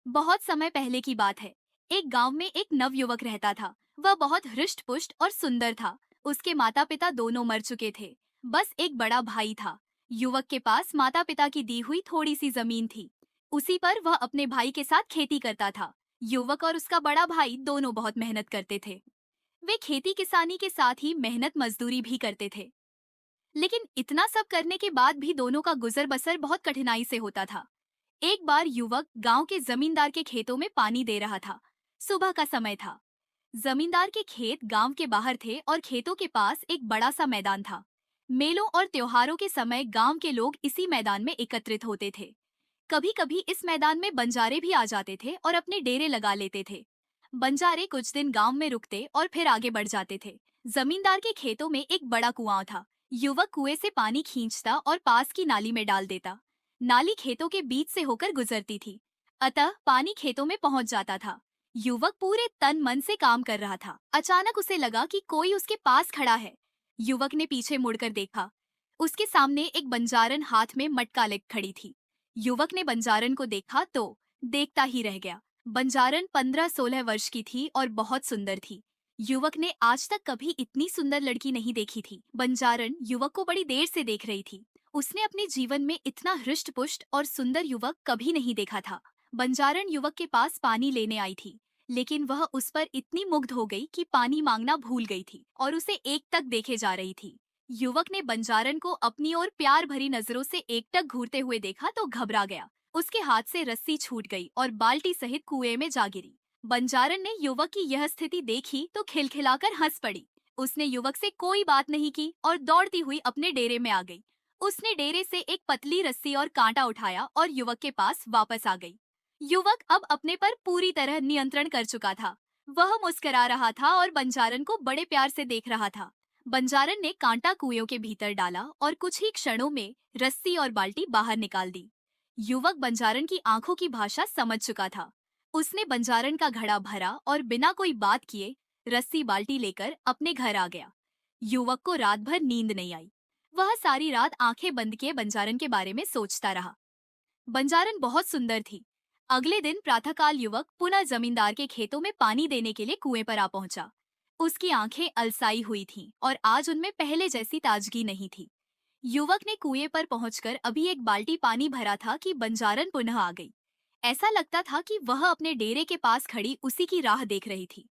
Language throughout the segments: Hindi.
बहुत समय पहले की बात है। एक गांव में एक नवयुवक रहता था। वह बहुत हृष्ट पुष्ट और सुंदर था। उसके माता पिता दोनों मर चुके थे। बस एक बड़ा भाई था। युवक के पास माता पिता की दी हुई थोड़ी सी जमीन थी। उसी पर वह अपने भाई के साथ खेती करता था। युवक और उसका बड़ा भाई दोनों बहुत मेहनत करते थे। वे खेती किसानी के साथ ही मेहनत मजदूरी भी करते थे। लेकिन इतना सब करने के बाद भी दोनों का गुजर बसर बहुत कठिनाई से होता था। एक बार युवक गांव के जमींदार के खेतों में पानी दे रहा था। सुबह का समय था। जमींदार के खेत गांव के बाहर थे और खेतों के पास एक बड़ा सा मैदान था। मेलों और त्योहारों के समय गांव के लोग इसी मैदान में एकत्रित होते थे। कभी कभी इस मैदान में बंजारे भी आ जाते थे और अपने डेरे लगा लेते थे। बंजारे कुछ दिन गांव में रुकते और फिर आगे बढ़ जाते थे। जमींदार के खेतों में एक बड़ा कुआं था। युवक कुएं से पानी खींचता और पास की नाली में डाल देता। नाली खेतों के बीच से होकर गुजरती थी, अतः पानी खेतों में पहुंच जाता था। युवक पूरे तन मन से काम कर रहा था। अचानक उसे लगा कि कोई उसके पास खड़ा है। युवक ने पीछे मुड़कर देखा। उसके सामने एक बंजारन हाथ में मटका लेकर खड़ी थी। युवक ने बंजारन को देखा तो देखता ही रह गया। बंजारन 15-16 वर्ष की थी और बहुत सुंदर थी। युवक ने आज तक कभी इतनी सुंदर लड़की नहीं देखी थी। बंजारन युवक को बड़ी देर से देख रही थी। उसने अपने जीवन में इतना हृष्ट पुष्ट और सुंदर युवक कभी नहीं देखा था। बंजारन युवक के पास पानी लेने आई थी, लेकिन वह उस पर इतनी मुग्ध हो गई कि पानी मांगना भूल गई थी और उसे एकटक देखे जा रही थी। युवक ने बंजारन को अपनी ओर प्यार भरी नजरों से एकटक घूरते हुए देखा तो घबरा गया। उसके हाथ से रस्सी छूट गई और बाल्टी सहित कुएं में जा गिरी। बंजारन ने युवक की यह स्थिति देखी तो खिलखिलाकर हंस पड़ी। उसने युवक से कोई बात नहीं की और दौड़ती हुई अपने डेरे में आ गई। उसने डेरे से एक पतली रस्सी और कांटा उठाया और युवक के पास वापस आ गई। युवक अब अपने पर पूरी तरह नियंत्रण कर चुका था। वह मुस्कुरा रहा था और बंजारन को बड़े प्यार से देख रहा था। बंजारन ने कांटा कुएं के भीतर डाला और कुछ ही क्षणों में रस्सी और बाल्टी बाहर निकाल दी। युवक बंजारन की आंखों की भाषा समझ चुका था। उसने बंजारन का घड़ा भरा और बिना कोई बात किए रस्सी बाल्टी लेकर अपने घर आ गया। युवक को रात भर नींद नहीं आई। वह सारी रात आंखें बंद किए बंजारन के बारे में सोचता रहा। बंजारन बहुत सुंदर थी। अगले दिन प्रातःकाल युवक पुनः जमींदार के खेतों में पानी देने के लिए कुएं पर आ पहुंचा। उसकी आंखें अलसाई हुई थीं और आज उनमें पहले जैसी ताजगी नहीं थी। युवक ने कुएं पर पहुंचकर अभी एक बाल्टी पानी भरा था कि बंजारन पुनः आ गई। ऐसा लगता था कि वह अपने डेरे के पास खड़ी उसी की राह देख रही थी।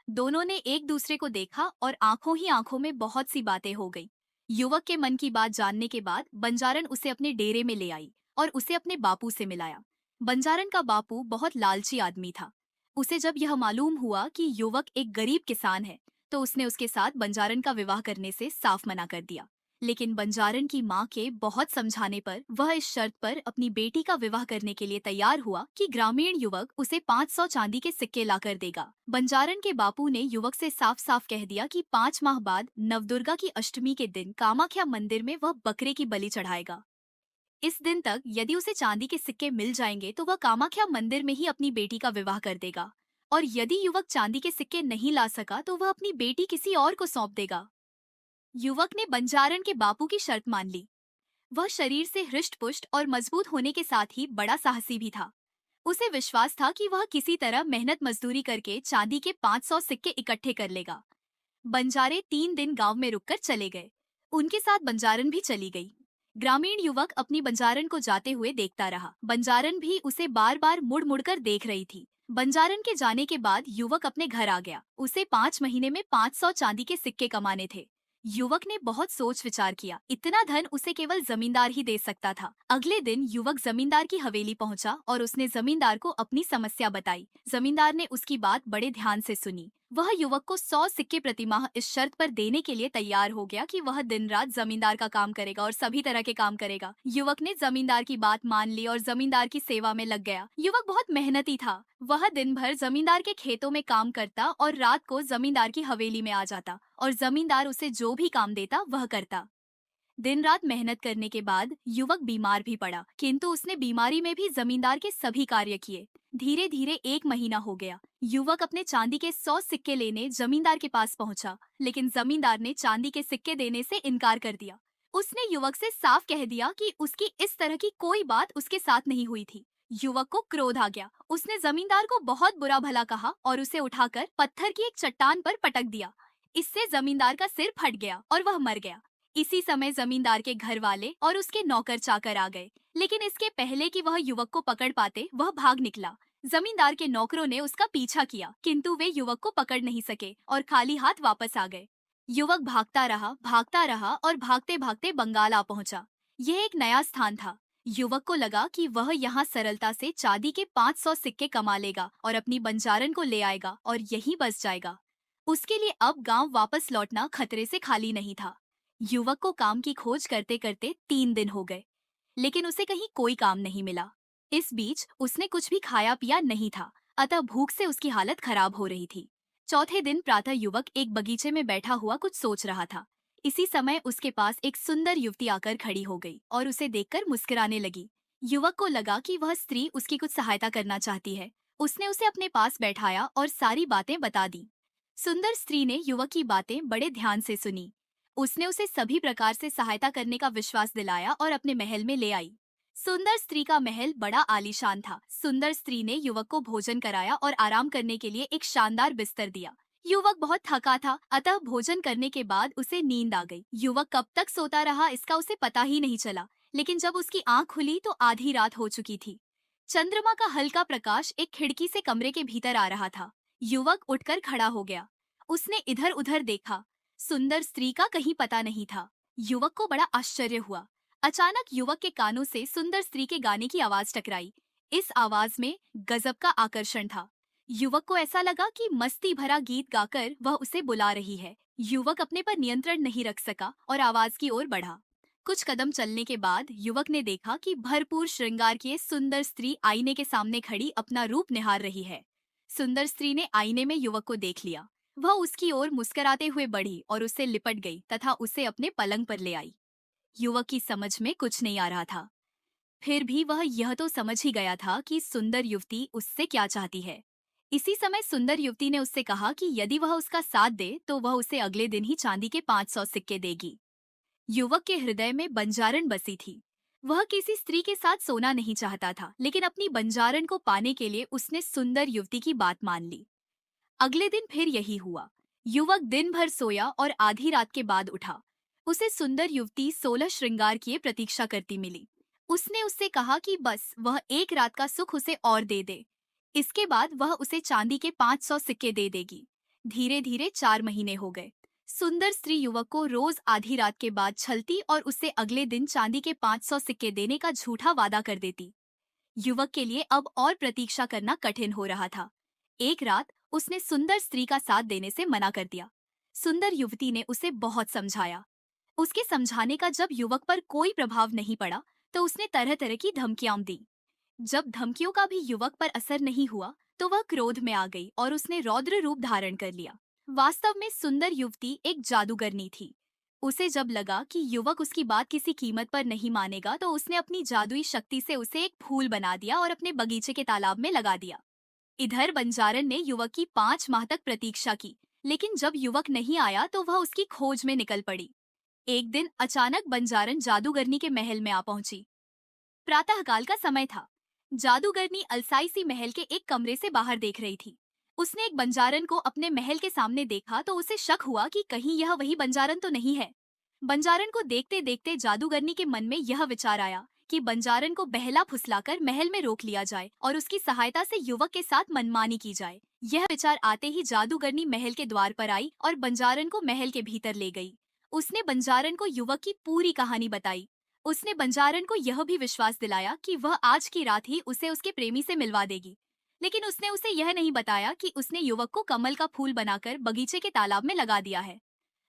दोनों ने एक दूसरे को देखा और आंखों ही आंखों में बहुत सी बातें हो गई। युवक के मन की बात जानने के बाद बंजारन उसे अपने डेरे में ले आई और उसे अपने बापू से मिलाया। बंजारन का बापू बहुत लालची आदमी था। उसे जब यह मालूम हुआ कि युवक एक गरीब किसान है, तो उसने उसके साथ बंजारन का विवाह करने से साफ मना कर दिया। लेकिन बंजारन की माँ के बहुत समझाने पर वह इस शर्त पर अपनी बेटी का विवाह करने के लिए तैयार हुआ कि ग्रामीण युवक उसे 500 चांदी के सिक्के लाकर देगा। बंजारन के बापू ने युवक से साफ साफ कह दिया कि 5 माह बाद नवदुर्गा की अष्टमी के दिन कामाख्या मंदिर में वह बकरे की बलि चढ़ाएगा। इस दिन तक यदि उसे चांदी के सिक्के मिल जाएंगे तो वह कामाख्या मंदिर में ही अपनी बेटी का विवाह कर देगा, और यदि युवक चांदी के सिक्के नहीं ला सका तो वह अपनी बेटी किसी और को सौंप देगा। युवक ने बंजारन के बापू की शर्त मान ली। वह शरीर से हृष्ट पुष्ट और मजबूत होने के साथ ही बड़ा साहसी भी था। उसे विश्वास था कि वह किसी तरह मेहनत मजदूरी करके चांदी के 500 सिक्के इकट्ठे कर लेगा। बंजारे 3 दिन गांव में रुककर चले गए। उनके साथ बंजारन भी चली गई। ग्रामीण युवक अपनी बंजारन को जाते हुए देखता रहा। बंजारन भी उसे बार बार मुड़ मुड़ कर देख रही थी। बंजारन के जाने के बाद युवक अपने घर आ गया। उसे 5 महीने में 500 चांदी के सिक्के कमाने थे। युवक ने बहुत सोच विचार किया। इतना धन उसे केवल जमींदार ही दे सकता था। अगले दिन युवक जमींदार की हवेली पहुंचा और उसने जमींदार को अपनी समस्या बताई। जमींदार ने उसकी बात बड़े ध्यान से सुनी। वह युवक को 100 सिक्के प्रतिमाह इस शर्त पर देने के लिए तैयार हो गया कि वह दिन रात जमींदार का काम करेगा और सभी तरह के काम करेगा। युवक ने जमींदार की बात मान ली और जमींदार की सेवा में लग गया। युवक बहुत मेहनती था। वह दिन भर जमींदार के खेतों में काम करता और रात को जमींदार की हवेली में आ जाता और जमींदार उसे जो भी काम देता वह करता। दिन रात मेहनत करने के बाद युवक बीमार भी पड़ा, किंतु उसने बीमारी में भी जमींदार के सभी कार्य किए। धीरे धीरे 1 महीना हो गया। युवक अपने चांदी के 100 सिक्के लेने जमींदार के पास पहुंचा, लेकिन जमींदार ने चांदी के सिक्के देने से इनकार कर दिया। उसने युवक से साफ कह दिया कि उसकी इस तरह की कोई बात उसके साथ नहीं हुई थी। युवक को क्रोध आ गया। उसने जमींदार को बहुत बुरा भला कहा और उसे उठाकर पत्थर की एक चट्टान पर पटक दिया। इससे जमींदार का सिर फट गया और वह मर गया। इसी समय जमींदार के घर वाले और उसके नौकर चाकर आ गए, लेकिन इसके पहले कि वह युवक को पकड़ पाते वह भाग निकला। जमींदार के नौकरों ने उसका पीछा किया, किंतु वे युवक को पकड़ नहीं सके और खाली हाथ वापस आ गए। युवक भागता रहा और भागते भागते बंगाल आ पहुंचा। यह एक नया स्थान था। युवक को लगा कि वह यहाँ सरलता से चांदी के 500 सिक्के कमा लेगा और अपनी बंजारन को ले आएगा और यहीं बस जाएगा। उसके लिए अब गांव वापस लौटना खतरे से खाली नहीं था। युवक को काम की खोज करते करते 3 दिन हो गए, लेकिन उसे कहीं कोई काम नहीं मिला। इस बीच उसने कुछ भी खाया पिया नहीं था, अतः भूख से उसकी हालत खराब हो रही थी। चौथे दिन प्रातः युवक एक बगीचे में बैठा हुआ कुछ सोच रहा था। इसी समय उसके पास एक सुंदर युवती आकर खड़ी हो गई और उसे देखकर मुस्कुराने लगी। युवक को लगा कि वह स्त्री उसकी कुछ सहायता करना चाहती है। उसने उसे अपने पास बैठाया और सारी बातें बता दी। सुंदर स्त्री ने युवक की बातें बड़े ध्यान से सुनी। उसने उसे सभी प्रकार से सहायता करने का विश्वास दिलाया और अपने महल में ले आई। सुंदर स्त्री का महल बड़ा आलीशान था। सुंदर स्त्री ने युवक को भोजन कराया और आराम करने के लिए एक शानदार बिस्तर दिया। युवक बहुत थका था, अतः भोजन करने के बाद उसे नींद आ गई। युवक कब तक सोता रहा इसका उसे पता ही नहीं चला, लेकिन जब उसकी आंख खुली तो आधी रात हो चुकी थी। चंद्रमा का हल्का प्रकाश एक खिड़की से कमरे के भीतर आ रहा था। युवक उठकर खड़ा हो गया। उसने इधर उधर देखा। सुंदर स्त्री का कहीं पता नहीं था। युवक को बड़ा आश्चर्य हुआ। अचानक युवक के कानों से सुंदर स्त्री के गाने की आवाज टकराई। इस आवाज में गजब का आकर्षण था। युवक को ऐसा लगा कि मस्ती भरा गीत गाकर वह उसे बुला रही है। युवक अपने पर नियंत्रण नहीं रख सका और आवाज की ओर बढ़ा। कुछ कदम चलने के बाद युवक ने देखा कि भरपूर श्रृंगार किए सुंदर स्त्री आईने के सामने खड़ी अपना रूप निहार रही है। सुंदर स्त्री ने आईने में युवक को देख लिया। वह उसकी ओर मुस्कुराते हुए बढ़ी और उससे लिपट गई तथा उसे अपने पलंग पर ले आई। युवक की समझ में कुछ नहीं आ रहा था। फिर भी वह यह तो समझ ही गया था कि सुंदर युवती उससे क्या चाहती है। इसी समय सुंदर युवती ने उससे कहा कि यदि वह उसका साथ दे तो वह उसे अगले दिन ही चांदी के 500 सिक्के देगी। युवक के हृदय में बंजारन बसी थी। वह किसी स्त्री के साथ सोना नहीं चाहता था, लेकिन अपनी बंजारन को पाने के लिए उसने सुंदर युवती की बात मान ली। अगले दिन फिर यही हुआ। युवक दिन भर सोया और आधी रात के बाद उठा। उसे सुंदर युवती 16 श्रृंगार किए प्रतीक्षा करती मिली। उसने उससे कहा कि बस वह एक रात का सुख उसे और दे दे। इसके बाद वह उसे चांदी के 500 सिक्के दे देगी। धीरे धीरे 4 महीने हो गए। सुंदर स्त्री युवक को रोज आधी रात के बाद छलती और उसे अगले दिन चांदी के 500 सिक्के देने का झूठा वादा कर देती। युवक के लिए अब और प्रतीक्षा करना कठिन हो रहा था। एक रात उसने सुंदर स्त्री का साथ देने से मना कर दिया। सुंदर युवती ने उसे बहुत समझाया। उसके समझाने का जब युवक पर कोई प्रभाव नहीं पड़ा तो उसने तरह तरह की धमकियां दी। जब धमकियों का भी युवक पर असर नहीं हुआ तो वह क्रोध में आ गई और उसने रौद्र रूप धारण कर लिया। वास्तव में सुंदर युवती एक जादूगरनी थी। उसे जब लगा कि युवक उसकी बात किसी कीमत पर नहीं मानेगा तो उसने अपनी जादुई शक्ति से उसे एक फूल बना दिया और अपने बगीचे के तालाब में लगा दिया। इधर बंजारन ने युवक की 5 माह तक प्रतीक्षा की, लेकिन जब युवक नहीं आया तो वह उसकी खोज में निकल पड़ी। एक दिन अचानक बंजारन जादूगरनी के महल में आ पहुंची। प्रातःकाल का समय था। जादूगरनी अलसाई सी महल के एक कमरे से बाहर देख रही थी। उसने एक बंजारन को अपने महल के सामने देखा तो उसे शक हुआ कि कहीं यह वही बंजारन तो नहीं है। बंजारन को देखते देखते जादूगरनी के मन में यह विचार आया कि बंजारन को बहला फुसलाकर महल में रोक लिया जाए और उसकी सहायता से युवक के साथ मनमानी की जाए। यह विचार आते ही जादूगरनी महल के द्वार पर आई और बंजारन को महल के भीतर ले गई। उसने बंजारन को युवक की पूरी कहानी बताई। उसने बंजारन को यह भी विश्वास दिलाया कि वह आज की रात ही उसे उसके प्रेमी से मिलवा देगी, लेकिन उसने उसे यह नहीं बताया कि उसने युवक को कमल का फूल बनाकर बगीचे के तालाब में लगा दिया है।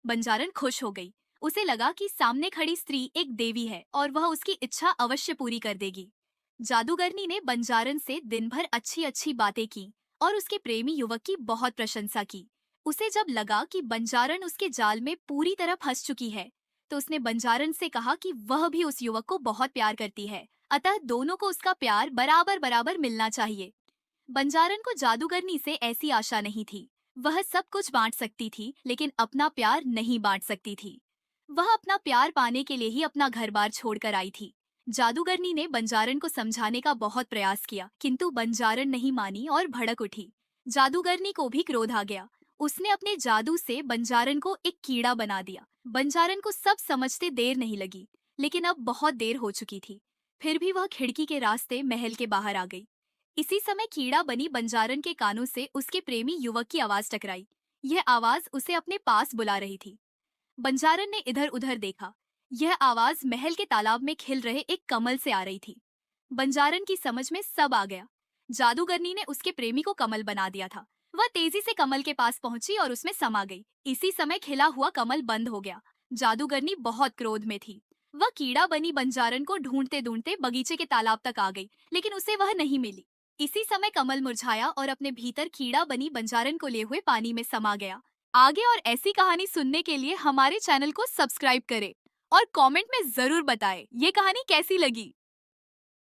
बंजारन खुश हो गई। उसे लगा कि सामने खड़ी स्त्री एक देवी है और वह उसकी इच्छा अवश्य पूरी कर देगी। जादूगरनी ने बंजारन से दिन भर अच्छी अच्छी बातें की और उसके प्रेमी युवक की बहुत प्रशंसा की। उसे जब लगा कि बंजारन उसके जाल में पूरी तरह फंस चुकी है तो उसने बंजारन से कहा कि वह भी उस युवक को बहुत प्यार करती है, अतः दोनों को उसका प्यार बराबर बराबर मिलना चाहिए। बंजारन को जादूगरनी से ऐसी आशा नहीं थी। वह सब कुछ बांट सकती थी, लेकिन अपना प्यार नहीं बांट सकती थी। वह अपना प्यार पाने के लिए ही अपना घर बार छोड़कर आई थी। जादूगरनी ने बंजारन को समझाने का बहुत प्रयास किया, किंतु बंजारन नहीं मानी और भड़क उठी। जादूगरनी को भी क्रोध आ गया। उसने अपने जादू से बंजारन को एक कीड़ा बना दिया। बंजारन को सब समझते देर नहीं लगी, लेकिन अब बहुत देर हो चुकी थी। फिर भी वह खिड़की के रास्ते महल के बाहर आ गई। इसी समय कीड़ा बनी बंजारन के कानों से उसके प्रेमी युवक की आवाज टकराई। यह आवाज उसे अपने पास बुला रही थी। बंजारन ने इधर उधर देखा। यह आवाज महल के तालाब में खिल रहे एक कमल से आ रही थी। बंजारन की समझ में सब आ गया। जादूगरनी ने उसके प्रेमी को कमल बना दिया था। वह तेजी से कमल के पास पहुंची और उसमें समा गई। इसी समय खिला हुआ कमल बंद हो गया। जादूगरनी बहुत क्रोध में थी। वह कीड़ा बनी बंजारन को ढूंढते ढूंढते बगीचे के तालाब तक आ गई, लेकिन उसे वह नहीं मिली। इसी समय कमल मुरझाया और अपने भीतर कीड़ा बनी बंजारन को लिए हुए पानी में समा गया। आगे और ऐसी कहानी सुनने के लिए हमारे चैनल को सब्सक्राइब करें और कमेंट में जरूर बताएं ये कहानी कैसी लगी।